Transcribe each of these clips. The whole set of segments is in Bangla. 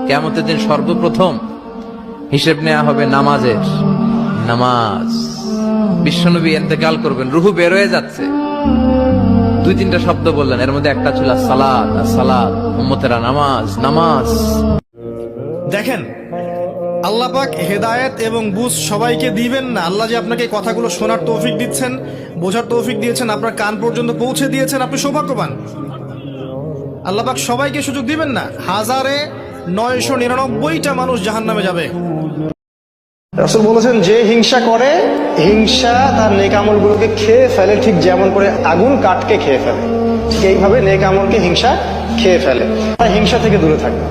কিয়ামতের দিন সর্বপ্রথম হিসেব নেওয়া হবে নামাজের। নামাজ, বিশ্বনবী ইন্তেকাল করবেন, রুহু বের হয়ে যাচ্ছে, 2-3টা শব্দ বললেন, এর মধ্যে একটা ছিল সালাত। সালাত, উম্মতেরা নামাজ, নামাজ। দেখেন, আল্লাহ পাক হেদায়েত এবং বুঝ সবাইকে দিবেন না। আল্লাহ যে আপনাকে কথাগুলো শোনার তৌফিক দিচ্ছেন, বোঝার তৌফিক দিয়েছেন, আপনার কান পর্যন্ত পৌঁছে দিয়েছেন, আপনি সৌভাগ্যবান। আল্লাহ পাক সবাইকে সুযোগ দিবেন না। 1999টা মানুষ জাহান্নামে যাবে। রাসূল বলেছেন, যে হিংসা করে, হিংসা তার নেক আমলগুলোকে খেয়ে ফেলে, ঠিক যেমন করে আগুন কাঠকে খেয়ে ফেলে, ঠিক এইভাবে নেক আমলকে হিংসা খেয়ে ফেলে। তাই হিংসা থেকে দূরে থাকবে।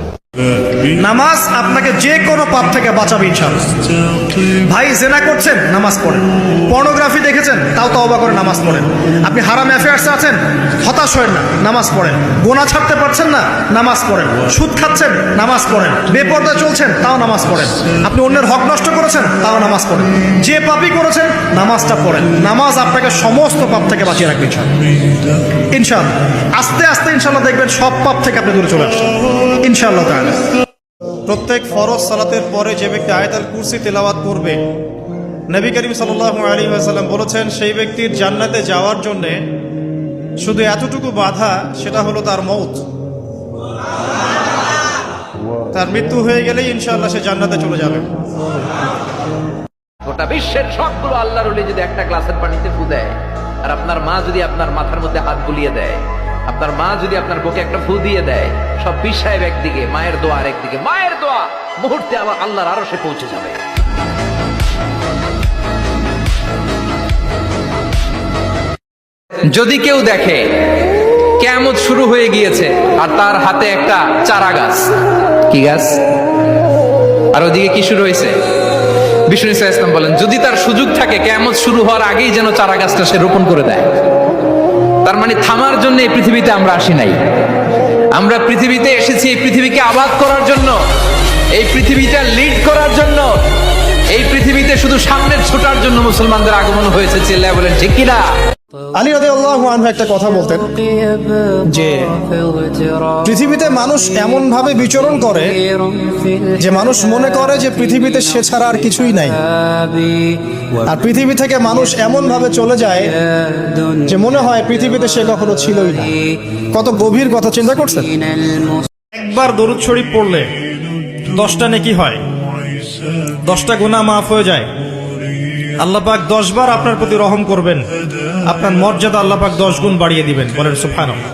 নামাজ আপনাকে যে কোনো পাপ থেকে বাঁচাবে ইনশাআল্লাহ। ভাই জেনা করছেন, নামাজ পড়েন। পর্নোগ্রাফি দেখেছেন, তাও তওবা করে নামাজ পড়েন। আপনি হারাম অ্যাফেয়ার্সে আছেন, হতাশ হয়েন না, নামাজ পড়েন। গোনা ছাড়তে পারছেন না, নামাজ পড়েন। সুদ খাচ্ছেন, নামাজ পড়েন। বেপরদা চলছেন, তাও নামাজ পড়েন। আপনি অন্যের হক নষ্ট করেছেন, তাও নামাজ পড়েন। যে পাপই করেছেন, নামাজটা পড়েন। নামাজ আপনাকে সমস্ত পাপ থেকে বাঁচিয়ে রাখবে ইনশাআল্লাহ। ইনশাআল্লাহ আস্তে আস্তে ইনশাআল্লাহ দেখবেন সব পাপ থেকে আপনি দূরে চলে আসছেন ইনশাআল্লাহ তাআলা। প্রত্যেক ফরজ সালাতের পরে যে ব্যক্তি আয়াতুল কুরসি তেলাওয়াত করবে, নবী করিম সাল্লাল্লাহু আলাইহি ওয়াসাল্লাম বলেছেন, সেই ব্যক্তির জান্নাতে যাওয়ার জন্য শুধু এতটুকু বাধা, সেটা হলো তার মউত। তার মৃত্যু হয়ে গেলেই ইনশাআল্লাহ সে জান্নাতে চলে যাবে। গোটা বিশ্বের সবগুলো আল্লাহর ওলি যদি একটা গ্লাসের পানিতে ফু দেয়, আর আপনার মা যদি আপনার মাথার মধ্যে হাত বুলিয়ে দেয়, আপনার মা যদি আপনার বুকে একটা ফু দিয়ে দেয়, সব পীর সাহেব একদিকে, মায়ের দোয়া আরেকদিকে, মায়ের দোয়া মুহূর্তে আবার আল্লাহর আরশে পৌঁছে যাবে। যদি কেউ দেখে কিয়ামত শুরু হয়ে গিয়েছে আর তার হাতে একটা চারা গাছ, কি গাছ, আর ওদিকে কি শুরু হয়েছে, বিষ্ণু ইসলাম বলেন, যদি তার সুযোগ থাকে কিয়ামত শুরু হওয়ার আগেই যেন চারা গাছটা সে রোপণ করে দেয়। তার মানে থামার জন্য এই পৃথিবীতে আমরা আসি নাই। আমরা পৃথিবীতে এসেছি এই পৃথিবীকে আবাদ করার জন্য, এই পৃথিবীটা লিড করার জন্য, এই পৃথিবীতে শুধু সামনে ছোটার জন্য মুসলমানদের আগমন হয়েছে। চিল্লায় বলেন ঠিক কিনা? আলী রাদিয়াল্লাহু আনহু একটা কথা বলতেন যে পৃথিবীতে মানুষ এমন ভাবে বিচরণ করে যে মানুষ মনে করে যে পৃথিবীতে সে ছাড়া আর কিছুই নাই, আর পৃথিবী থেকে মানুষ এমন ভাবে চলে যায় যে মনে হয় পৃথিবীতে সে কখনো ছিলই না। কত গভীর কথা চিন্তা করছেন? একবার দরুদ শরীফ পড়লে 10টা নেকি হয়, 10টা গুনাহ মাফ হয়ে যায়। আল্লাহ পাক 10 বার আপনার প্রতি রহম করবেন, আপনার মর্যাদা আল্লাহ পাক 10 গুণ বাড়িয়ে দিবেন। বলেন সুবহানাল্লাহ।